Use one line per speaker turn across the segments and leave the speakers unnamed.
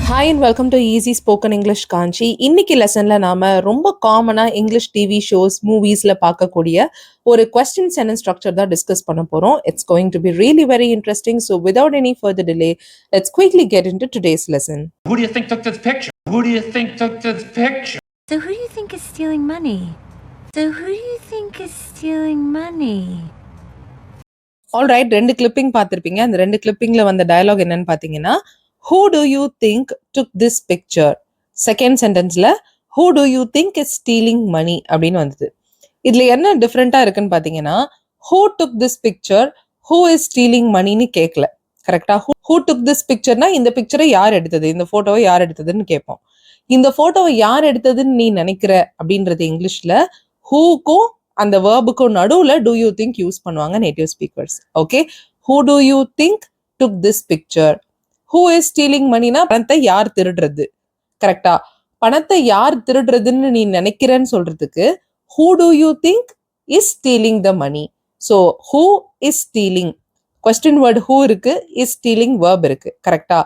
Hi and welcome to easy spoken English Kanchi. இன்னைக்கு லெசன்ல நாம ரொம்ப காமனா இங்கிலீஷ் டிவி ஷோஸ் மூவிஸ்ல பார்க்கக்கூடிய ஒரு கொஸ்டின் சென்டென்ஸ் ஸ்ட்ரக்சர் தான் டிஸ்கஸ் பண்ண போறோம். It's going to be really very interesting. So without any further delay, let's quickly get into today's lesson.
Who do you think took this picture? Who do you think took this picture?
So who do you think is stealing money?
Alright, ரெண்டு clipping பார்த்துருப்பீங்க. அந்த ரெண்டு கிளிப்பிங்ல வந்த dialogue என்னன்னு பார்த்தீங்கன்னா, who do you think took this picture? Second சென்டென்ஸ்ல who do you think is stealing money அப்படின்னு வந்தது. இதுல என்ன டிஃப்ரெண்டா இருக்குன்னு பார்த்தீங்கன்னா, who took this picture, who is stealing moneyன்னு கேட்கல. கரெக்டா? who took this pictureனா இந்த பிக்சரை யார் எடுத்தது, இந்த போட்டோவை யார் எடுத்ததுன்னு கேட்போம். இந்த போட்டோவை யார் எடுத்ததுன்னு நீ நினைக்கிற அப்படின்றது இங்கிலீஷ்ல whoக்கும் அந்த வேர்புக்கும் நடுவுல do you think யூஸ் பண்ணுவாங்க native speakers. Okay, who do you think took this picture? who is stealing moneyனா பணத்தை யார் திருடுறது. கரெக்டா? பணத்தை யார் திருடுறதுன்னு நீ நினைக்கிறேன்னு சொல்றதுக்கு who do you think is stealing the money? so who is stealing, question word who இருக்கு, is stealing verb இருக்கு. கரெக்டா?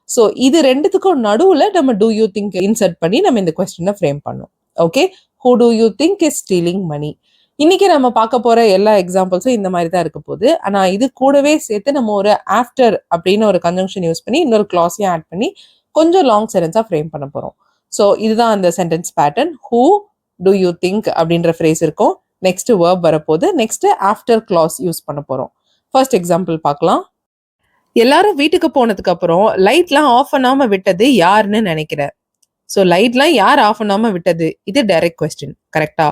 ஸோ இது ரெண்டுத்துக்கும் நடுவுல நம்ம do you think இன்சர்ட் பண்ணி நம்ம இந்த கொஸ்டினை ஃப்ரேம் பண்ணோம். Okay, who do you think is stealing money? இன்னைக்கு நம்ம பார்க்க போற எல்லா எக்ஸாம்பிள்ஸும் இந்த மாதிரி தான் இருக்க போகுது. ஆனா இது கூடவே சேர்த்து நம்ம ஒரு ஆஃப்டர் அப்படின்னு ஒரு கன்ஜங்ஷன் யூஸ் பண்ணி இன்னொரு கிளாஸையும் ஆட் பண்ணி கொஞ்சம் லாங் சென்டென்ஸா ஃப்ரேம் பண்ண போறோம். ஸோ இதுதான் அந்த sentence pattern. who do you think அப்படின்ற ஃப்ரேஸ் இருக்கும். நெக்ஸ்ட் வேர்ப் வரப்போகுது. நெக்ஸ்ட் ஆஃப்டர் கிளாஸ் யூஸ் பண்ண போறோம். ஃபர்ஸ்ட் எக்ஸாம்பிள் பார்க்கலாம். எல்லாரும் வீட்டுக்கு போனதுக்கு அப்புறம் லைட்லாம் ஆஃப் பண்ணாம விட்டது யாருன்னு நினைக்கிறேன். ஸோ லைட்லாம் யார் ஆஃப் பண்ணாம விட்டது, இது டைரக்ட் கொஸ்டின். கரெக்டா?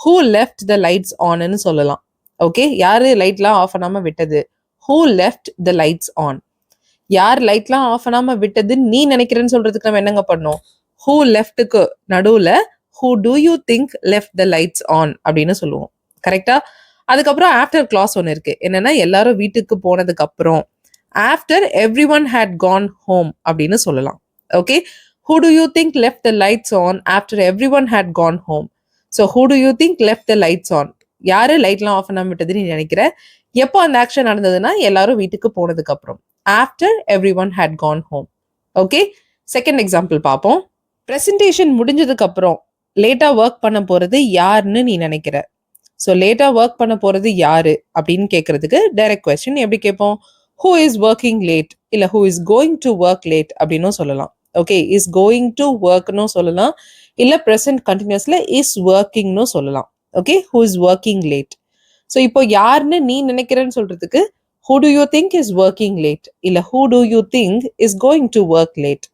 who left the lights on சொல்லலாம். ஓகே, யாரு லைட்லாம் ஆஃப் பண்ணாம விட்டது, who left the lights on. யார் லைட்லாம் ஆஃப் பண்ணாம விட்டதுன்னு நீ நினைக்கிறேன்னு சொல்றதுக்கு நம்ம என்னங்க பண்ணோம், who leftக்கு நடுவுல who do you think left the lights on அப்படின்னு சொல்லுவோம். கரெக்டா? அதுக்கப்புறம் ஆஃப்டர் கிளாஸ் ஒன்று இருக்கு. என்னன்னா எல்லாரும் வீட்டுக்கு போனதுக்கு அப்புறம் after everyone had gone home அப்படின்னு சொல்லலாம். Okay, who do you think left the lights on after everyone had gone home? So who do you think left the lights on? யாரு லைட்லாம் ஆஃப் பண்ணாம விட்டதுன்னு நீ நினைக்கிற. எப்போ அந்த ஆக்ஷன் நடந்ததுன்னா எல்லாரும் வீட்டுக்கு போனதுக்கு அப்புறம், after everyone had gone home. Okay, second example பார்ப்போம். ப்ரெசன்டேஷன் முடிஞ்சதுக்கு அப்புறம் லேட்டா ஒர்க் பண்ண போறது யாருன்னு நீ நினைக்கிற. ஸோ லேட்டா ஒர்க் பண்ண போறது யாரு அப்படின்னு கேட்கறதுக்கு டைரக்ட் கொஸ்டின் எப்படி கேட்போம், who is working late இல்ல who is going to work late அப்படின்னும் சொல்லலாம். ஓகே, is going to workனு சொல்லலாம், இல்ல ப்ரெசன்ட் கண்டினியூஸ்ல இஸ் ஒர்க்கிங்னு சொல்லலாம். Okay, who is working late. So இப்போ யாருன்னு நீ நினைக்கிறேன்னு சொல்றதுக்கு who do you think is working late இல்ல who do you think is going to work late.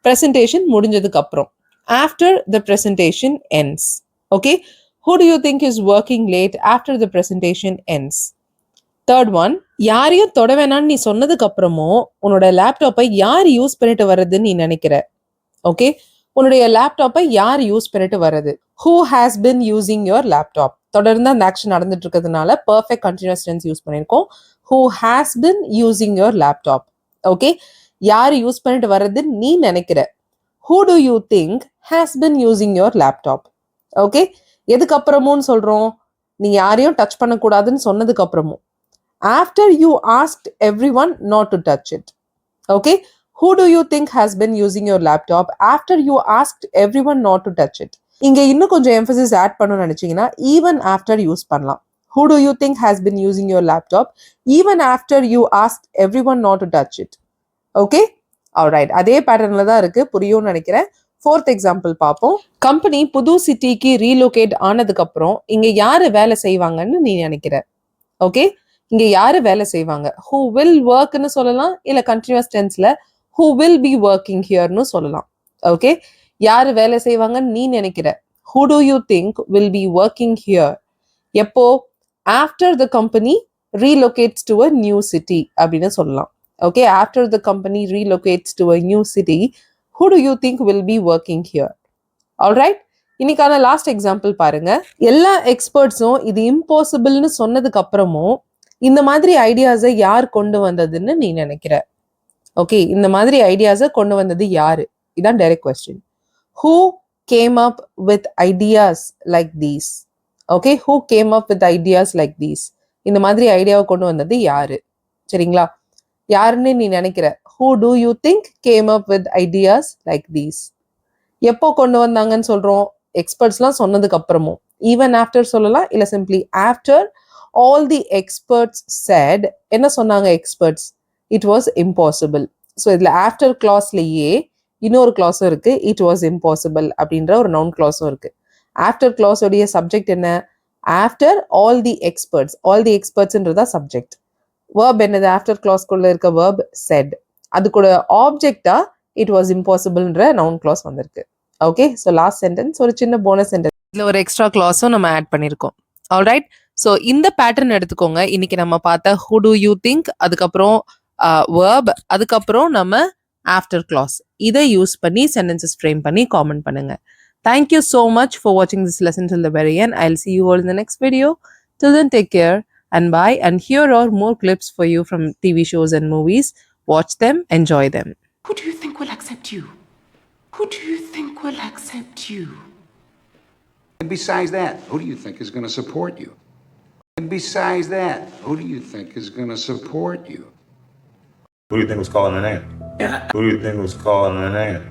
presentation முடிஞ்சதுக்கு அப்புறம், after the presentation ends. Okay, who do you think is working late after the presentation ends. Third one, யாரையும் தொட வேணான்னு நீ சொன்னதுக்கு அப்புறமும் உன்னோட லேப்டாப்பை யார் யூஸ் பண்ணிட்டு வர்றதுன்னு நீ நினைக்கிற. ஓகே, உன்னுடைய லேப்டாப்பை யார் யூஸ் பண்ணிட்டு வர்றது, who has been using your laptop. தொடர்ந்து அந்த ஆக்ஷன் நடந்துட்டு இருக்கிறதுனால பர்ஃபெக்ட் கண்டினியூஸ் டென்ஸ் யூஸ் பண்ணியிருக்கோம். who has been using your laptop. Okay, யார் யூஸ் பண்ணிட்டு வர்றது நீ நினைக்கிற. who do you think has been using your laptop. Okay, எதுக்கு அப்புறமும் சொல்றோம், நீ யாரையும் டச் பண்ணக்கூடாதுன்னு சொன்னதுக்கு அப்புறமும், after you asked everyone not to touch it. Okay, who do you think has been using your laptop after you asked everyone not to touch it. இங்க இன்னும் கொஞ்சம் emphasis add பண்ணணும்னு நினைச்சீங்கன்னா even after யூஸ் பண்ணலாம். who do you think has been using your laptop even after you asked everyone not to touch it. Okay, alright, அதே பேட்டர்ன்ல தான் இருக்கு, புரியும்னு நினைக்கிறேன். ஃபோர்த் எக்ஸாம்பிள் பார்ப்போம். கம்பெனி புது சிட்டிக்கு ரீலோகேட் ஆனதுக்கு அப்புறம் இங்க யாரு வேலை செய்வாங்கன்னு நீ நினைக்கிற. ஓகே, இங்க யாரு வேலை செய்வாங்க, who will workன்னு சொல்லலாம், இல்ல கண்டினியூஸ் டென்ஸ்ல who will be working hereன்னு சொல்லலாம். ஓகே, யாரு வேலை செய்வாங்கன்னு நீ நினைக்கிற, who do you think will be working here. எப்போ, after the company relocates to a new city அப்படின்னு சொல்லலாம். Okay, after the company relocates to a new city, who do you think will be working here. Alright, இன்னைக்கான last example பாருங்க. எல்லா எக்ஸ்பர்ட்ஸும் இது இம்பாசிபிள்னு சொன்னதுக்கு அப்புறமும் இந்த மாதிரி ஐடியாஸை யார் கொண்டு வந்ததுன்னு நீ நினைக்கிற. ஓகே, இந்த மாதிரி ஐடியாஸை கொண்டு வந்தது யாரு, இதான் direct question. who came up with ideas like these. Okay, who came up with ideas like these. இந்த மாதிரி ஐடியாவை கொண்டு வந்தது யாரு. சரிங்களா? யாருன்னு நீ நினைக்கிற, who do you think came up with ideas like these? எப்போ கொண்டு வந்தாங்கன்னு சொல்றோம், எக்ஸ்பர்ட்ஸ்லாம் சொன்னதுக்கு அப்புறமும், ஈவன் ஆஃப்டர் சொல்லலாம், இல்ல simply after all the experts said, என்ன சொன்னாங்க experts? It was impossible. So இதுல ஆஃப்டர் கிளாஸ்லயே இன்னொரு கிளாஸும் இருக்கு, இட் வாஸ் இம்பாசிபிள் அப்படின்ற ஒரு நவுன் கிளாஸும் இருக்கு. ஆஃப்டர் கிளாஸோடைய சப்ஜெக்ட் என்ன? After all the experts. All the எக்ஸ்பர்ட்ஸ்ன்றதா சப்ஜெக்ட். வேர்ப் என்னது? ஆஃப்டர் கிளாஸ்க்குள்ள இருக்க வேர்ப் செட். அது கூட ஆப்ஜெக்டா இட் வாஸ் இம்பாசிபிள்ன்ற நவுன் கிளாஸ் வந்திருக்கு. ஓகே, ஸோ லாஸ்ட் சென்டென்ஸ் ஒரு சின்ன போனஸ் சென்டென்ஸ். இதில் ஒரு எக்ஸ்ட்ரா கிளாஸும் நம்ம ஆட் பண்ணியிருக்கோம். ஆல்ரைட், ஸோ இந்த பேட்டர்ன் எடுத்துக்கோங்க. இன்னைக்கு நம்ம பார்த்த ஹூ டு யூ திங்க், அதுக்கப்புறம் வேர்ப், அதுக்கப்புறம் நம்ம ஆஃப்டர் கிளாஸ், இதை யூஸ் பண்ணி சென்டென்சஸ் ஃப்ரேம் பண்ணி காமெண்ட் பண்ணுங்க. Thank you so much for watching this lesson till the very end. I'll see you all in the next video. Till then, take care and bye. And here are more clips for you from TV shows and movies. Watch them, enjoy them.
Who do you think will accept you? Who do you think will accept you?
And besides that, who do you think is going to support you? And besides that, who do you think is going to support you?
Who do you think was calling the name? Who do you think was calling the name?